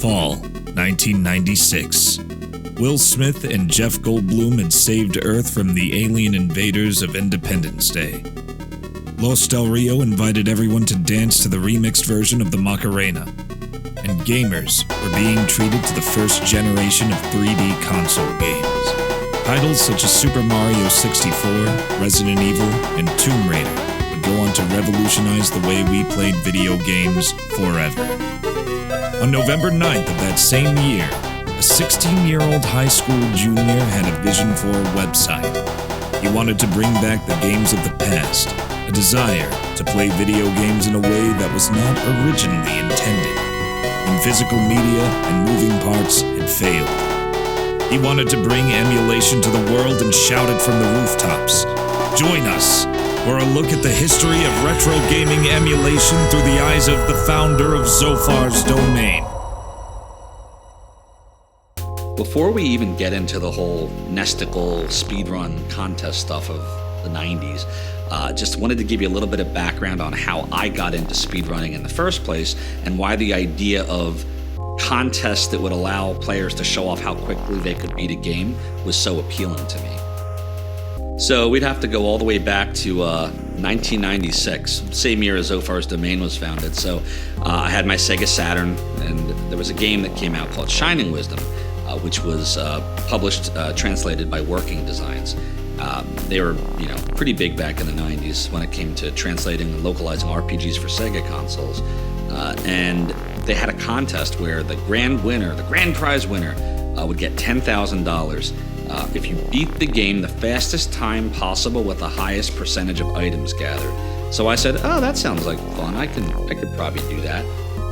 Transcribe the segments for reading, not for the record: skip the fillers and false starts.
Fall, 1996. Will Smith and Jeff Goldblum had saved Earth from the alien invaders of Independence Day. Los Del Rio invited everyone to dance to the remixed version of the Macarena, and gamers were being treated to the first generation of 3D console games. Titles such as Super Mario 64, Resident Evil, and Tomb Raider would go on to revolutionize the way we played video games forever. On November 9th of that same year, a 16-year-old high school junior had a vision for a website. He wanted to bring back the games of the past, a desire to play video games in a way that was not originally intended, when physical media and moving parts had failed. He wanted to bring emulation to the world and shout it from the rooftops. Join us for a look at the history of retro gaming emulation through the eyes of the founder of Zophar's domain. Before we even get into the whole nesticle speedrun contest stuff of the 90s, just wanted to give you a little bit of background on how I got into speedrunning in the first place and why the idea of contests that would allow players to show off how quickly they could beat a game was so appealing to me. So we'd have to go all the way back to 1996, same year as Zophar's domain was founded. So I had my Sega Saturn, and there was a game that came out called Shining Wisdom, which was published, translated by Working Designs. They were, pretty big back in the 90s when it came to translating and localizing RPGs for Sega consoles. And they had a contest where the grand prize winner, would get $10,000 if you beat the game the fastest time possible with the highest percentage of items gathered. So I said, oh, that sounds like fun. I could probably do that.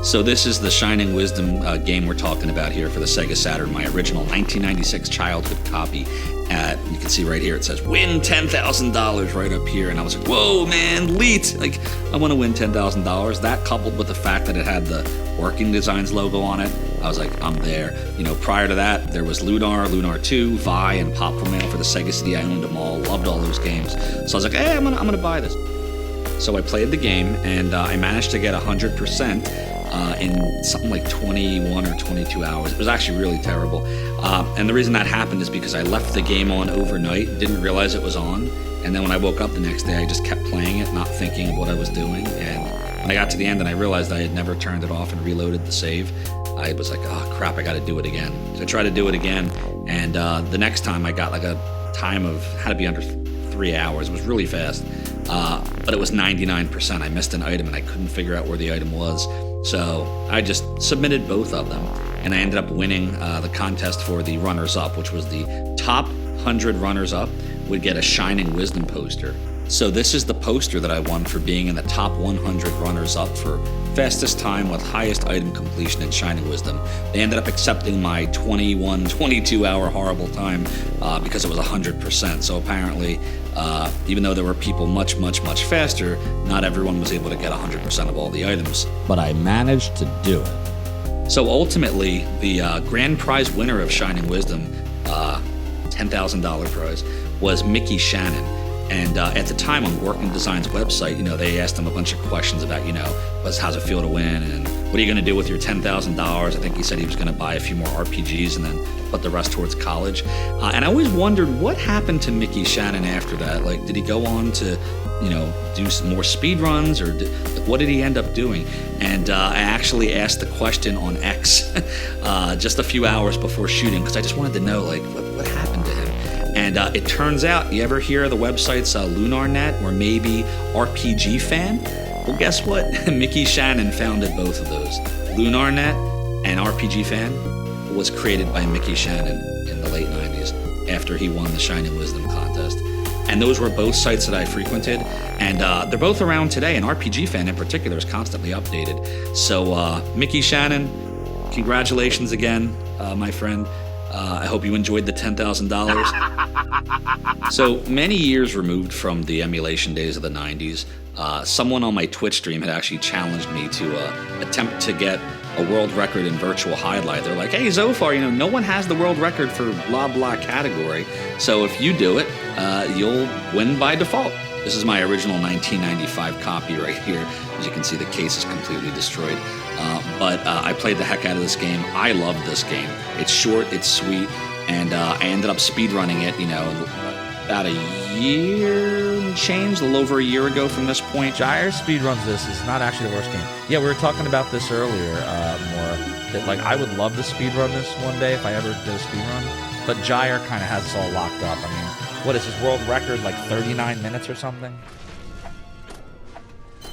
So this is the Shining Wisdom game we're talking about here for the Sega Saturn, my original 1996 childhood copy. You can see right here, it says, win $10,000 right up here. And I was like, whoa, man, leet. Like, I want to win $10,000. That coupled with the fact that it had the Working Designs logo on it, I was like, I'm there. Prior to that, there was Lunar 2, Vi, and Popful for the Sega CD. I owned them all, loved all those games. So I was like, hey, I'm gonna buy this. So I played the game, and I managed to get 100%. In something like 21 or 22 hours. It was actually really terrible. And the reason that happened is because I left the game on overnight, didn't realize it was on, and then when I woke up the next day, I just kept playing it, not thinking of what I was doing, and when I got to the end and I realized I had never turned it off and reloaded the save, I was like, oh crap, I gotta do it again. So I tried to do it again, and the next time I got like a time of, had to be under 3 hours. It was really fast, but it was 99%. I missed an item and I couldn't figure out where the item was. So I just submitted both of them, and I ended up winning the contest for the runners-up, which was the top 100 runners-up would get a Shining Wisdom poster. So this is the poster that I won for being in the top 100 runners-up for fastest time with highest item completion in Shining Wisdom. They ended up accepting my 21, 22-hour horrible time because it was 100%. So apparently, even though there were people much, much, much faster, not everyone was able to get 100% of all the items. But I managed to do it. So ultimately, the grand prize winner of Shining Wisdom, $10,000 prize, was Mickey Shannon. And at the time on Working Design's website, they asked him a bunch of questions about, how's it feel to win, and what are you going to do with your $10,000? I think he said he was going to buy a few more RPGs and then put the rest towards college. And I always wondered what happened to Mickey Shannon after that. Like, did he go on to, do some more speedruns, or what did he end up doing? And I actually asked the question on X just a few hours before shooting because I just wanted to know, like, what happened to him? And it turns out, you ever hear of the websites LunarNET or maybe RPGFan? Well, guess what? Mickey Shannon founded both of those. LunarNET and RPGFan was created by Mickey Shannon in the late 90s after he won the Shining Wisdom contest. And those were both sites that I frequented, and they're both around today, and RPGFan in particular is constantly updated. So Mickey Shannon, congratulations again, my friend. I hope you enjoyed the $10,000. So many years removed from the emulation days of the 90s, someone on my Twitch stream had actually challenged me to attempt to get a world record in virtual Hydlide. They're like, hey, Zophar, no one has the world record for blah, blah category. So if you do it, you'll win by default. This is my original 1995 copy right here. As you can see, the case is completely destroyed. But I played the heck out of this game. I loved this game. It's short, it's sweet, and I ended up speedrunning it, about a year and change, a little over a year ago from this point. Gyre speedruns this. Is not actually the worst game. Yeah, we were talking about this earlier, more. That, like, I would love to speedrun this one day if I ever did a speedrun. But Gyre kind of has us all locked up. I mean, what is his world record, like 39 minutes or something?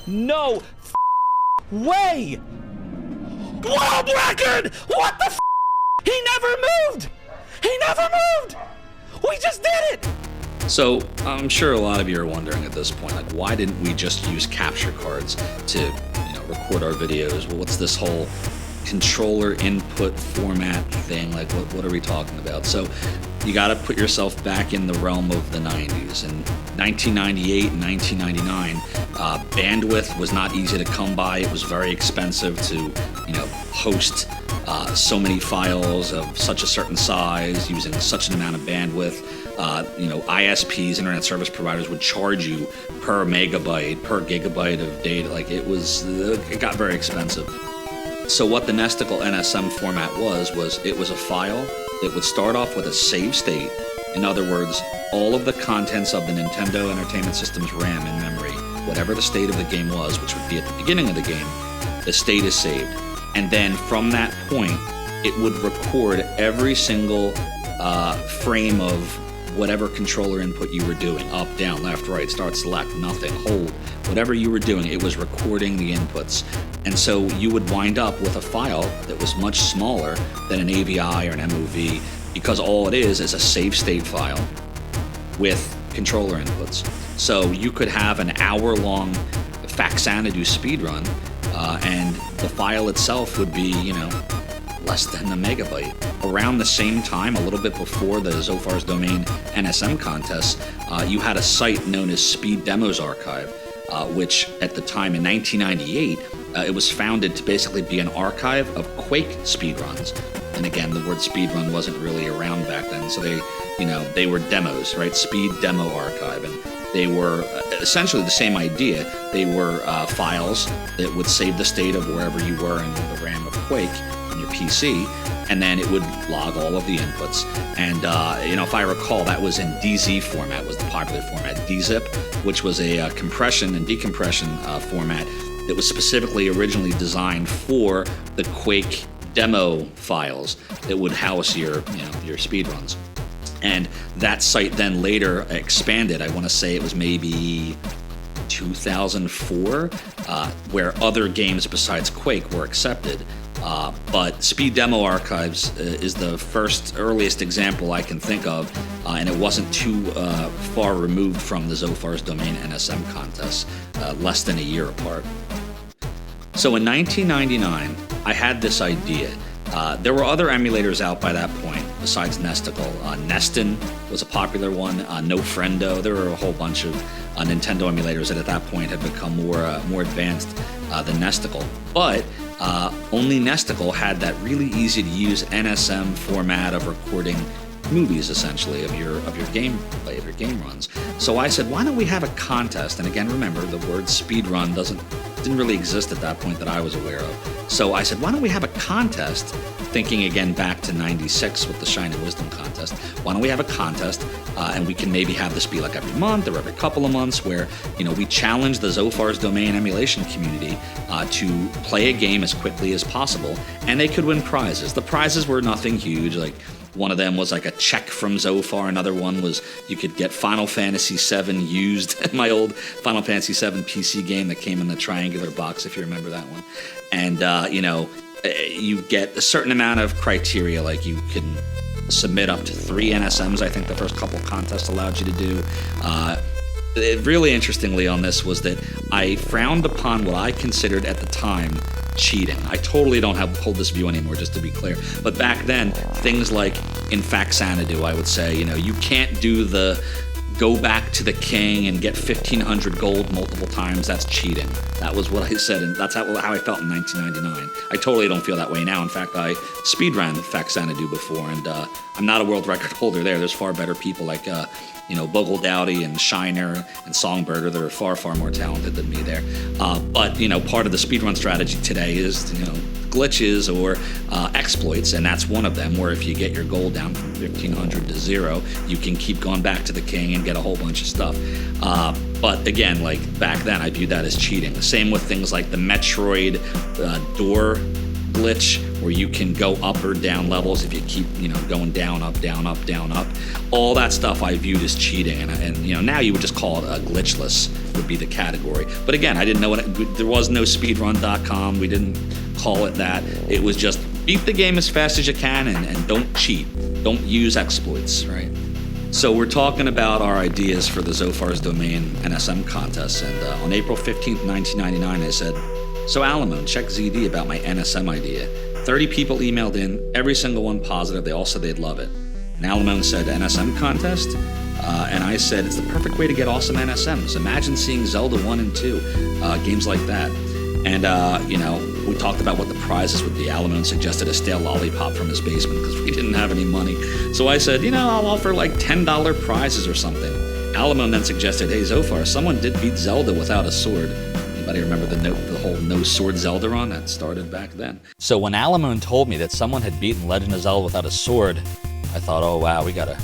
No way! World record! What the f? He never moved! He never moved! We just did it! So I'm sure a lot of you are wondering at this point, like, why didn't we just use capture cards to, record our videos? Well, what's this whole controller input format thing? Like, what are we talking about? So you got to put yourself back in the realm of the 90s. In 1998 and 1999, bandwidth was not easy to come by. It was very expensive to, host so many files of such a certain size using such an amount of bandwidth. ISPs, internet service providers, would charge you per megabyte, per gigabyte of data. Like, it got very expensive. So what the Nesticle NSM format was it was a file that would start off with a save state. In other words, all of the contents of the Nintendo Entertainment System's RAM in memory, whatever the state of the game was, which would be at the beginning of the game, the state is saved. And then from that point, it would record every single frame of whatever controller input you were doing, up, down, left, right, start, select, nothing, hold, whatever you were doing, it was recording the inputs. And so you would wind up with a file that was much smaller than an AVI or an MOV, because all it is a save state file with controller inputs. So you could have an hour-long Faxanadu speedrun, and the file itself would be, less than a megabyte. Around the same time, a little bit before the Zophar's Domain NSM contest, you had a site known as Speed Demos Archive, which at the time in 1998, it was founded to basically be an archive of Quake speedruns. And again, the word speedrun wasn't really around back then, so they were demos, right? Speed Demo Archive, and they were essentially the same idea. They were files that would save the state of wherever you were in the RAM of Quake on your PC, and then it would log all of the inputs. And if I recall, that was in DZ format, was the popular format. DZIP, which was a compression and decompression format that was specifically originally designed for the Quake demo files that would house your speedruns. And that site then later expanded. I want to say it was maybe 2004, where other games besides Quake were accepted. But Speed Demo Archives is the earliest example I can think of, and it wasn't too far removed from the Zophar's Domain NSM contest, less than a year apart. So in 1999, I had this idea. There were other emulators out by that point besides Nesticle. Nestin was a popular one. No Friendo. There were a whole bunch of Nintendo emulators that at that point had become more advanced than Nesticle. But only Nesticle had that really easy to use NSM format of recording movies, essentially, of your gameplay, of your game runs. So I said, why don't we have a contest? And again, remember, the word speedrun didn't really exist at that point that I was aware of. So I said, why don't we have a contest, thinking again back to 96 with the Shine and Wisdom contest. Why don't we have a contest, and we can maybe have this be like every month or every couple of months, where we challenge the Zophar's Domain emulation community to play a game as quickly as possible, and they could win prizes. The prizes were nothing huge, like one of them was like a check from Zophar. Another one was you could get Final Fantasy VII used, my old Final Fantasy VII PC game that came in the triangular box, if you remember that one. And, you get a certain amount of criteria, like you can submit up to 3 NSMs, I think the first couple contests allowed you to do. Really interestingly on this was that I frowned upon what I considered at the time cheating. I totally don't hold this view anymore, just to be clear. But back then, things like in Faxanadu, I would say, you can't do the go back to the king and get 1,500 gold multiple times, that's cheating. That was what I said, and that's how I felt in 1999. I totally don't feel that way now. In fact, I speedran Faxanadu before, and I'm not a world record holder there. There's far better people like, Bogle Dowdy and Shiner and Songbirder that are far, far more talented than me there. But, part of the speedrun strategy today is, glitches or exploits, and that's one of them, where if you get your gold down from 1,500 to 0, you can keep going back to the king and get a whole bunch of stuff. But again, like back then, I viewed that as cheating. The same with things like the Metroid door glitch, where you can go up or down levels if you keep, going down, up, down, up, down, up. All that stuff I viewed as cheating, and now you would just call it a glitchless would be the category. But again, I didn't know there was no speedrun.com. We didn't call it that. It was just beat the game as fast as you can and don't cheat. Don't use exploits, right? So we're talking about our ideas for the Zophar's Domain NSM contest, and on April 15th, 1999, I said, "So Alamone, check ZD about my NSM idea." 30 people emailed in, every single one positive. They all said they'd love it. And Alamone said, "NSM contest?" And I said, "It's the perfect way to get awesome NSMs. Imagine seeing Zelda 1 and 2, games like that." And, we talked about what the prizes would be. Alamone suggested a stale lollipop from his basement because we didn't have any money. So I said, I'll offer like $10 prizes or something. Alamone then suggested, "Hey, Zophar, someone did beat Zelda without a sword." Anybody remember the whole no sword Zelda run? That started back then. So when Alamone told me that someone had beaten Legend of Zelda without a sword, I thought, oh wow, we gotta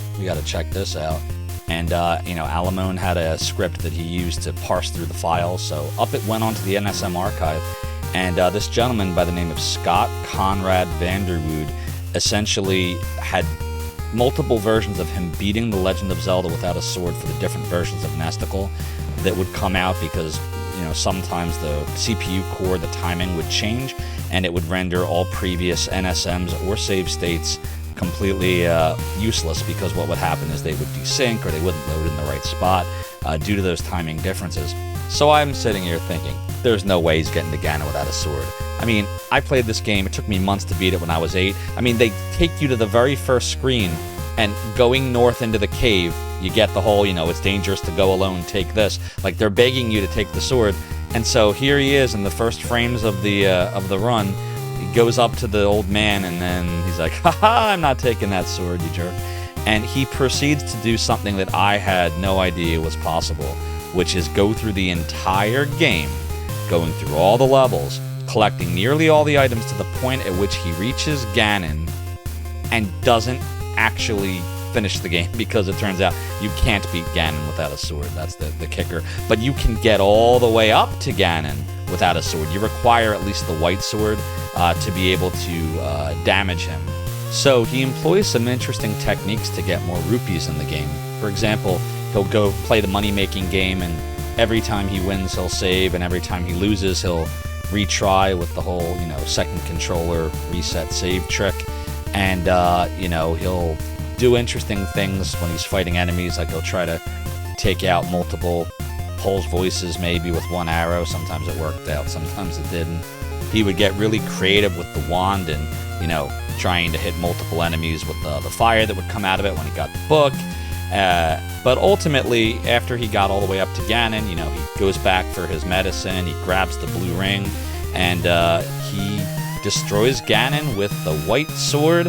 check this out. And Alamone had a script that he used to parse through the files, so up it went onto the NSM archive. And this gentleman by the name of Scott Conrad VanderWoude essentially had multiple versions of him beating the Legend of Zelda without a sword for the different versions of Nesticle that would come out, because sometimes the CPU core, the timing would change, and it would render all previous NSMs or save states completely useless, because what would happen is they would desync or they wouldn't load in the right spot due to those timing differences. So I'm sitting here thinking, there's no way he's getting to Ganon without a sword. I mean, I played this game, it took me months to beat it when I was 8. I mean, they take you to the very first screen, and going north into the cave, you get the whole, it's dangerous to go alone, take this. Like, they're begging you to take the sword. And so here he is in the first frames of the run. He goes up to the old man, and then he's like, "Haha, I'm not taking that sword, you jerk." And he proceeds to do something that I had no idea was possible, which is go through the entire game, going through all the levels, collecting nearly all the items to the point at which he reaches Ganon and doesn't actually finish the game, because it turns out you can't beat Ganon without a sword. That's the kicker. But you can get all the way up to Ganon without a sword. You require at least the white sword to be able to damage him. So he employs some interesting techniques to get more rupees in the game. For example, he'll go play the money-making game, and every time he wins, he'll save, and every time he loses, he'll retry with the whole, second controller reset save trick. And, he'll do interesting things when he's fighting enemies, like he'll try to take out multiple Pols voices maybe with one arrow. Sometimes it worked out, sometimes it didn't. He would get really creative with the wand and, trying to hit multiple enemies with the fire that would come out of it when he got the book. But ultimately, after he got all the way up to Ganon, he goes back for his medicine, he grabs the blue ring, and he destroys Ganon with the white sword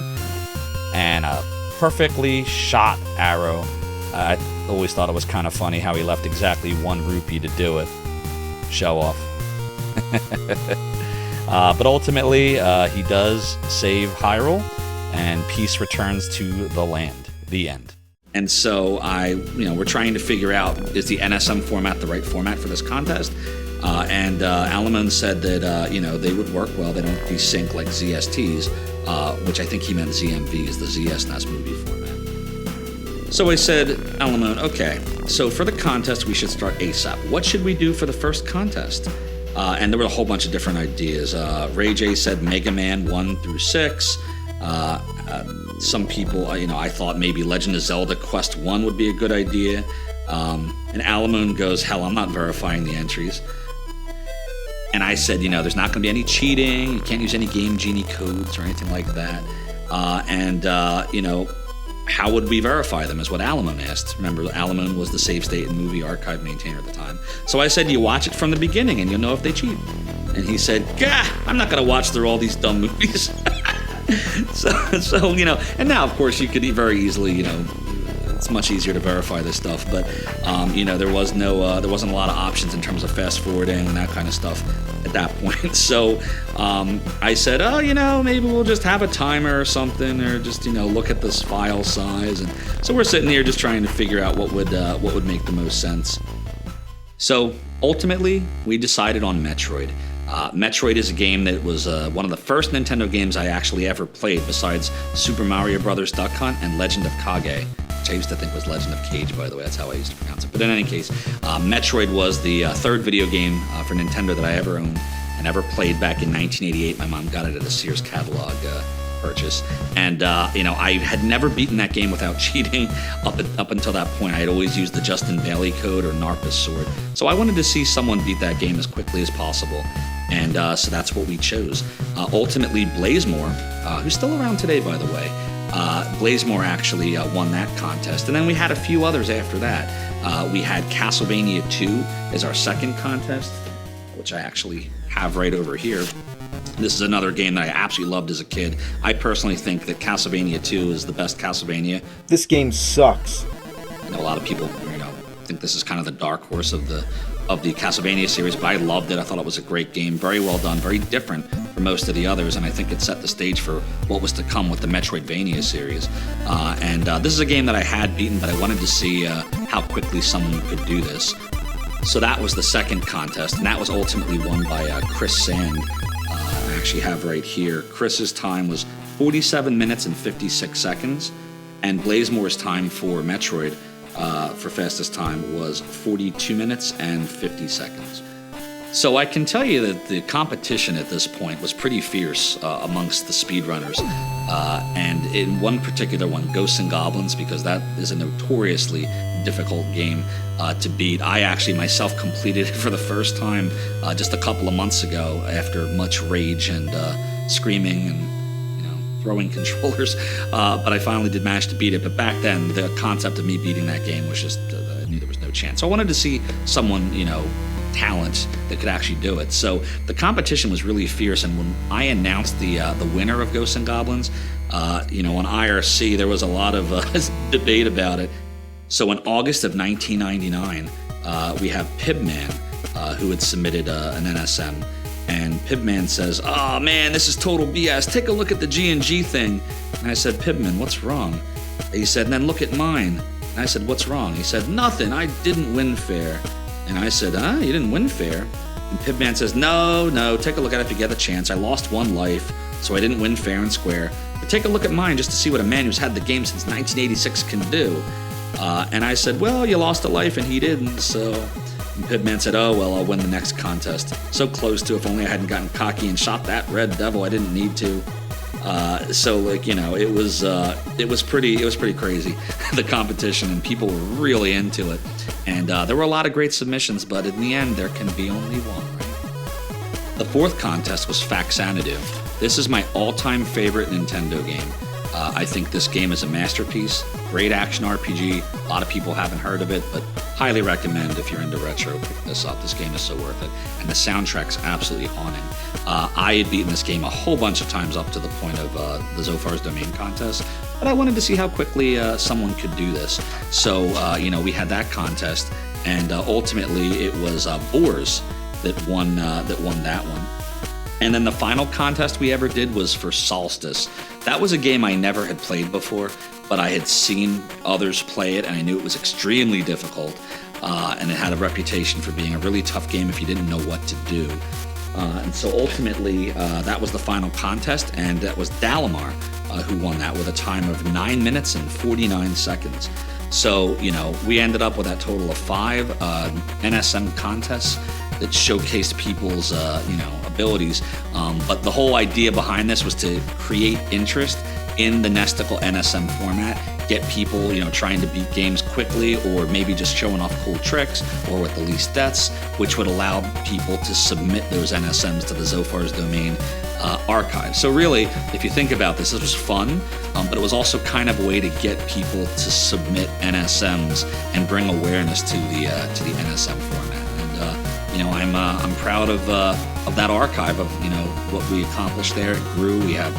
and a perfectly shot arrow. I always thought it was kind of funny how he left exactly 1 rupee to do it. Show off. But ultimately, he does save Hyrule, and peace returns to the land. The end. And so we're trying to figure out, is the NSM format the right format for this contest? And Alamone said that, they would work well. They don't desync like ZSTs, which I think he meant ZMVs, the ZSNS movie format. So I said, Alamone, okay, so for the contest, we should start ASAP. What should we do for the first contest? And there were a whole bunch of different ideas. Ray J said Mega Man 1 through 6. Some people, I thought maybe Legend of Zelda Quest 1 would be a good idea. And Alamone goes, hell, I'm not verifying the entries. And I said, there's not going to be any cheating. You can't use any Game Genie codes or anything like that. how would we verify them is what Alamone asked. Remember, Alamone was the save state and movie archive maintainer at the time. So I said, you watch it from the beginning and you'll know if they cheat. And he said, gah, I'm not going to watch through all these dumb movies. so, you know, and now, of course, you could very easily, you know, it's much easier to verify this stuff, but you know, there wasn't a lot of options in terms of fast forwarding and that kind of stuff at that point. So I said, oh, you know, maybe we'll just have a timer or something, or just, you know, look at this file size. And so we're sitting here just trying to figure out what would make the most sense. So ultimately, we decided on Metroid. Metroid is a game that was one of the first Nintendo games I actually ever played, besides Super Mario Bros. Duck Hunt and Legend of Kage, which I used to think was Legend of Cage, by the way. That's how I used to pronounce it. But in any case, Metroid was the third video game for Nintendo that I ever owned and ever played back in 1988. My mom got it at a Sears catalog purchase. And, you know, I had never beaten that game without cheating up until that point. I had always used the Justin Bailey code or Narpus sword. So I wanted to see someone beat that game as quickly as possible. And so that's what we chose. Ultimately, Blazemore, who's still around today, by the way, Blazemore actually won that contest. And then we had a few others after that. We had Castlevania 2 as our second contest, which I actually have right over here. This is another game that I absolutely loved as a kid. I personally think that Castlevania 2 is the best Castlevania. This game sucks. I know a lot of people, you know, think this is kind of the dark horse of the Castlevania series, but I loved it. I thought it was a great game, very well done, very different from most of the others, and I think it set the stage for what was to come with the Metroidvania series. And this is a game that I had beaten, but I wanted to see how quickly someone could do this. So that was the second contest, and that was ultimately won by Chris Sand. I actually have right here, Chris's time was 47 minutes and 56 seconds, and Blazemore's time for Metroid for fastest time was 42 minutes and 50 seconds. So I can tell you that the competition at this point was pretty fierce amongst the speedrunners. And in one particular one, Ghosts and Goblins, because that is a notoriously difficult game to beat. I actually myself completed it for the first time just a couple of months ago after much rage and screaming and throwing controllers, but I finally did manage to beat it. But back then, the concept of me beating that game was just, I knew there was no chance. So I wanted to see someone, talent that could actually do it. So the competition was really fierce, and when I announced the winner of Ghosts and Goblins, on IRC, there was a lot of debate about it. So in August of 1999, we have Pibman, who had submitted an NSM. And Pibman says, "Oh man, this is total BS. Take a look at the G&G thing." And I said, "Pibman, what's wrong?" He said, "And then look at mine." And I said, "What's wrong?" He said, "Nothing. I didn't win fair." And I said, "You didn't win fair?" And Pibman says, No. Take a look at it if you get a chance. I lost one life, so I didn't win fair and square. But take a look at mine just to see what a man who's had the game since 1986 can do." And I said, "Well, you lost a life and he didn't, so..." And Pibman said, "Oh, well, I'll win the next contest." So close to, if only I hadn't gotten cocky and shot that red devil. I didn't need to. It was pretty crazy, the competition, and people were really into it. And there were a lot of great submissions, but in the end, there can be only one, right? The fourth contest was Faxanadu. This is my all-time favorite Nintendo game. I think this game is a masterpiece, great action RPG. A lot of people haven't heard of it, but highly recommend if you're into retro, pick this up. This game is so worth it. And the soundtrack's absolutely haunting. I had beaten this game a whole bunch of times up to the point of the Zophar's Domain contest, but I wanted to see how quickly someone could do this. So, we had that contest, and ultimately it was Boars that won that one. And then the final contest we ever did was for Solstice. That was a game I never had played before, but I had seen others play it, and I knew it was extremely difficult, and it had a reputation for being a really tough game if you didn't know what to do. And so ultimately, that was the final contest, and that was Dalamar who won that with a time of 9 minutes and 49 seconds. So, we ended up with that total of 5 NSM contests that showcased people's, abilities. But the whole idea behind this was to create interest in the Nesticle NSM format get people, trying to beat games quickly, or maybe just showing off cool tricks, or with the least deaths, which would allow people to submit those NSMs to the Zophar's domain archive. So really, if you think about this was fun, but it was also kind of a way to get people to submit NSMs and bring awareness to the NSM format. And I'm proud of that archive of what we accomplished there. It grew. We have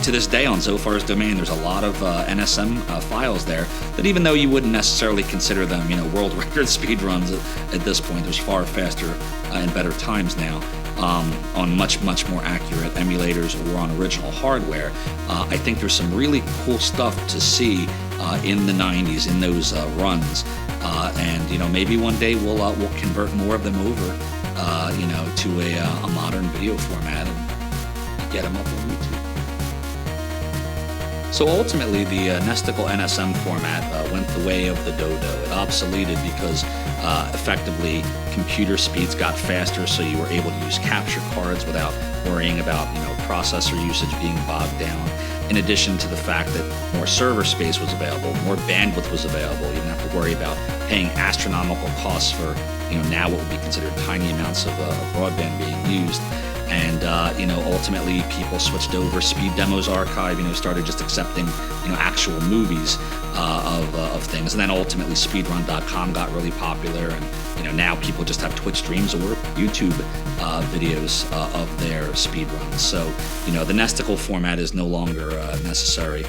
to this day on Zophar's domain, there's a lot of NSM files there that, even though you wouldn't necessarily consider them world record speedruns at this point, there's far faster and better times now on much more accurate emulators or on original hardware. I think there's some really cool stuff to see in the 90s in those runs, and maybe one day we'll convert more of them over to a modern video format and get them up on YouTube. So ultimately, the Nesticle NSM format went the way of the dodo. It obsoleted because effectively computer speeds got faster, so you were able to use capture cards without worrying about processor usage being bogged down. In addition to the fact that more server space was available, more bandwidth was available. You didn't have to worry about paying astronomical costs for now what would be considered tiny amounts of broadband being used. And ultimately, people switched over. Speed Demos Archive, started just accepting, actual movies of things. And then ultimately, Speedrun.com got really popular, and now people just have Twitch streams or YouTube videos of their speedruns. So the Nesticle format is no longer necessary,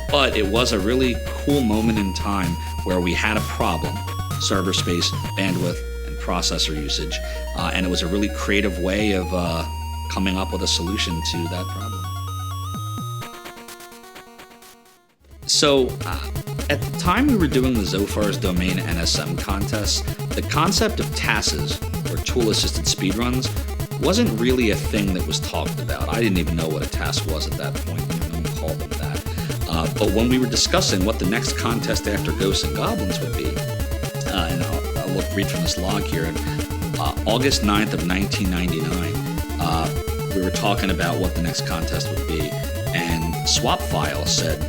but it was a really cool moment in time where we had a problem: server space, bandwidth, processor usage, and it was a really creative way of coming up with a solution to that problem. So at the time we were doing the Zophar's domain NSM contests, the concept of TASes, or tool-assisted speedruns, wasn't really a thing that was talked about. I didn't even know what a TAS was at that point. No one called them that. But when we were discussing what the next contest after Ghosts and Goblins would be, and I'll read from this log here, and August 9th of 1999, we were talking about what the next contest would be, and SwapFile said,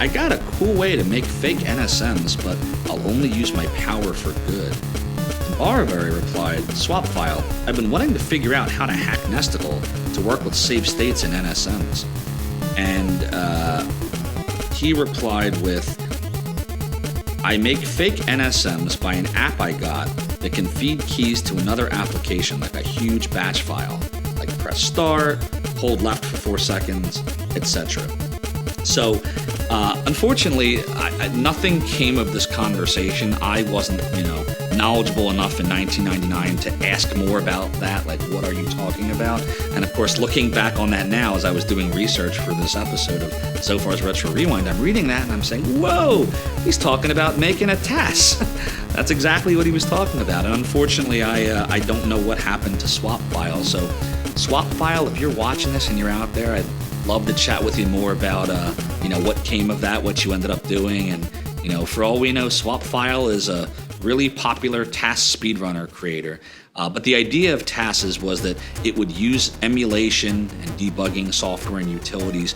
"I got a cool way to make fake NSMs, but I'll only use my power for good." And Barberry replied, "SwapFile, I've been wanting to figure out how to hack Nesticle to work with saved states in NSMs." And he replied with, "I make fake NSMs by an app I got that can feed keys to another application, like a huge batch file, like press start, hold left for 4 seconds, etc." So, unfortunately, nothing came of this conversation. I wasn't, knowledgeable enough in 1999 to ask more about that, like, what are you talking about? And of course, looking back on that now, as I was doing research for this episode of Zophar's Retro Rewind, I'm reading that and I'm saying, whoa, he's talking about making a TAS. That's exactly what he was talking about. And unfortunately, I don't know what happened to SwapFile. So SwapFile, if you're watching this and you're out there, I'd love to chat with you more about, what came of that, what you ended up doing. And, for all we know, SwapFile is a really popular TAS speedrunner creator. But the idea of TASes was that it would use emulation and debugging software and utilities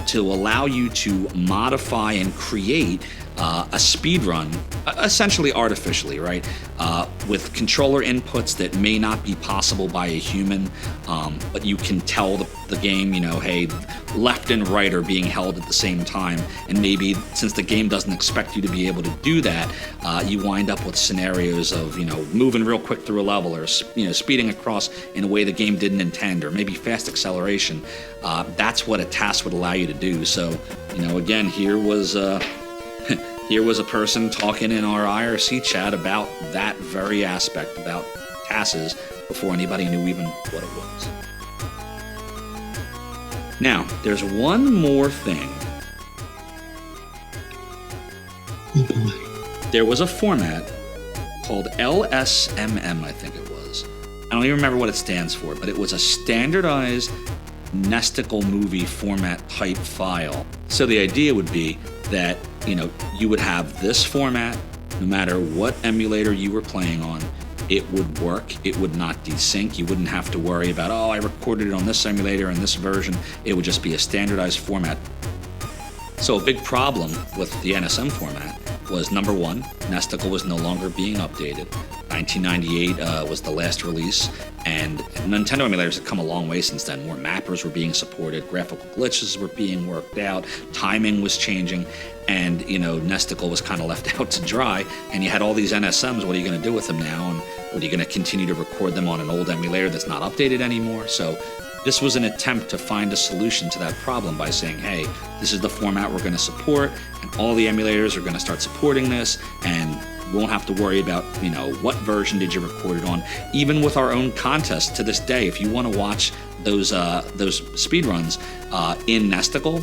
to allow you to modify and create a speedrun, essentially artificially, right? With controller inputs that may not be possible by a human, but you can tell the game, hey, left and right are being held at the same time. And maybe since the game doesn't expect you to be able to do that, you wind up with scenarios of, moving real quick through a level, or, speeding across in a way the game didn't intend, or maybe fast acceleration. That's what a TAS would allow you to do. So, again, here was a person talking in our IRC chat about that very aspect, about TASes, before anybody knew even what it was. Now, there's one more thing. There was a format called LSMM, I think it was. I don't even remember what it stands for, but it was a standardized Nesticle movie format type file. So the idea would be that, you would have this format, no matter what emulator you were playing on, it would work. It would not desync. You wouldn't have to worry about, I recorded it on this emulator and this version. It would just be a standardized format. So a big problem with the NSM format was, number one, Nesticle was no longer being updated. 1998 was the last release, and Nintendo emulators had come a long way since then. More mappers were being supported, graphical glitches were being worked out, timing was changing, and Nesticle was kind of left out to dry. And you had all these NSMs. What are you going to do with them now? And what are you going to continue to record them on an old emulator that's not updated anymore? So this was an attempt to find a solution to that problem by saying, hey, this is the format we're going to support, and all the emulators are going to start supporting this, and we won't have to worry about, what version did you record it on. Even with our own contests to this day, if you want to watch those speedruns in Nesticle,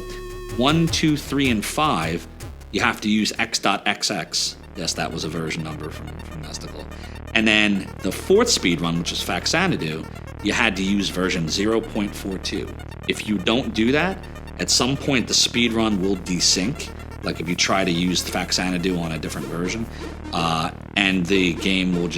1, 2, 3, and 5, you have to use x.xx. Yes, that was a version number from Nesticle. And then the fourth speedrun, which is Faxanadu, you had to use version 0.42. If you don't do that, at some point the speedrun will desync, like if you try to use Faxanadu on a different version, and the game will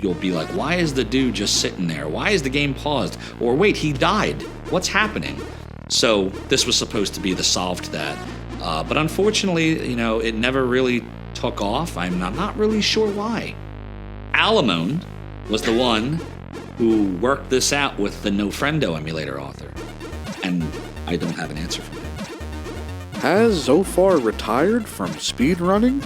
you'll be like, why is the dude just sitting there? Why is the game paused? Or wait, he died. What's happening? So this was supposed to be the solve to that. But unfortunately, it never really took off. I'm not really sure why. Alamone was the one who worked this out with the No Friendo emulator author, and I don't have an answer for him. Has Zophar retired from speedrunning?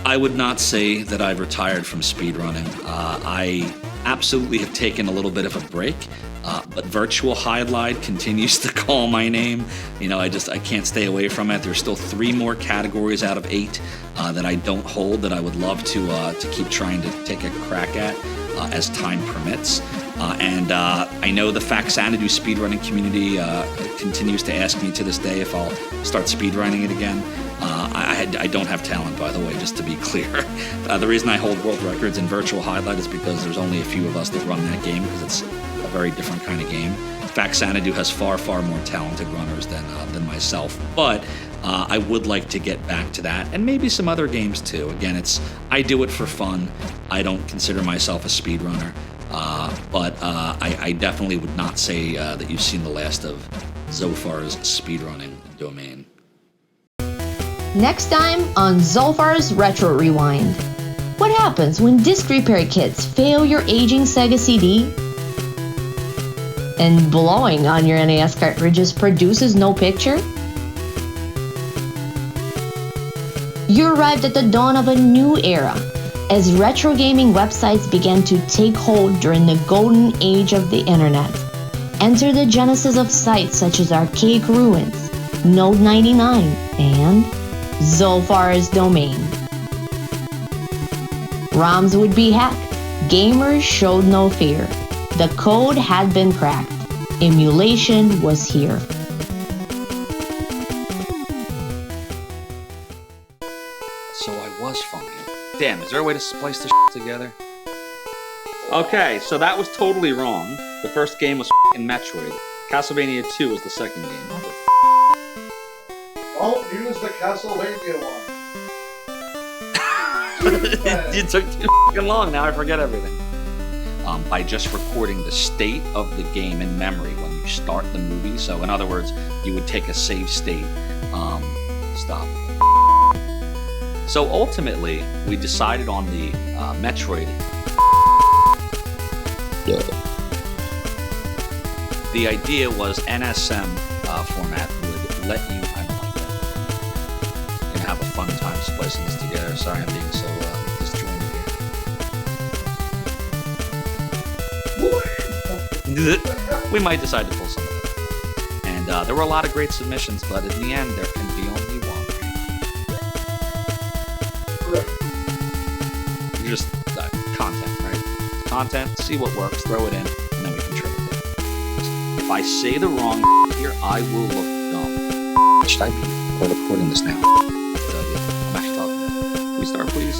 I would not say that I've retired from speedrunning. I absolutely have taken a little bit of a break, but virtual Hydlide continues to call my name. I can't stay away from it. There's still 3 more categories out of 8 that I don't hold that I would love to keep trying to take a crack at as time permits. And I know the Faxanadu speedrunning community continues to ask me to this day if I'll start speedrunning it again. I don't have talent, by the way, just to be clear. The reason I hold world records in virtual Hydlide is because there's only a few of us that run that game, because it's a very different kind of game. Faxanadu has far, far more talented runners than myself. But I would like to get back to that, and maybe some other games too. Again, I do it for fun. I don't consider myself a speedrunner. But I definitely would not say that you've seen the last of Zophar's speedrunning domain. Next time on Zophar's Retro Rewind. What happens when disc repair kits fail your aging Sega CD? And blowing on your NES cartridges produces no picture? You arrived at the dawn of a new era, as retro gaming websites began to take hold during the golden age of the internet. Enter the genesis of sites such as Archaic Ruins, Node 99, and Zophar's Domain. ROMs would be hacked. Gamers showed no fear. The code had been cracked. Emulation was here. So I was funky. Damn, is there a way to splice this together? Okay, so that was totally wrong. The first game was in Metroid. Castlevania 2 was the second game. Don't use the Castlevania one. You took too fucking long, now I forget everything. By just recording the state of the game in memory when you start the movie. So in other words, you would take a save state. Stop. So ultimately, we decided on the Metroid. The idea was NSM format would let you. I don't like that. We're gonna have a fun time splicing this together. Sorry, I'm being so disjointed here. We might decide to pull some of it. And there were a lot of great submissions, but in the end, there can be only one. Just content, right? Content, see what works, throw it in, and then we can triple it. If I say the wrong here, I will look dumb. Should I be recording this now? I'm actually talking. Can we start, please?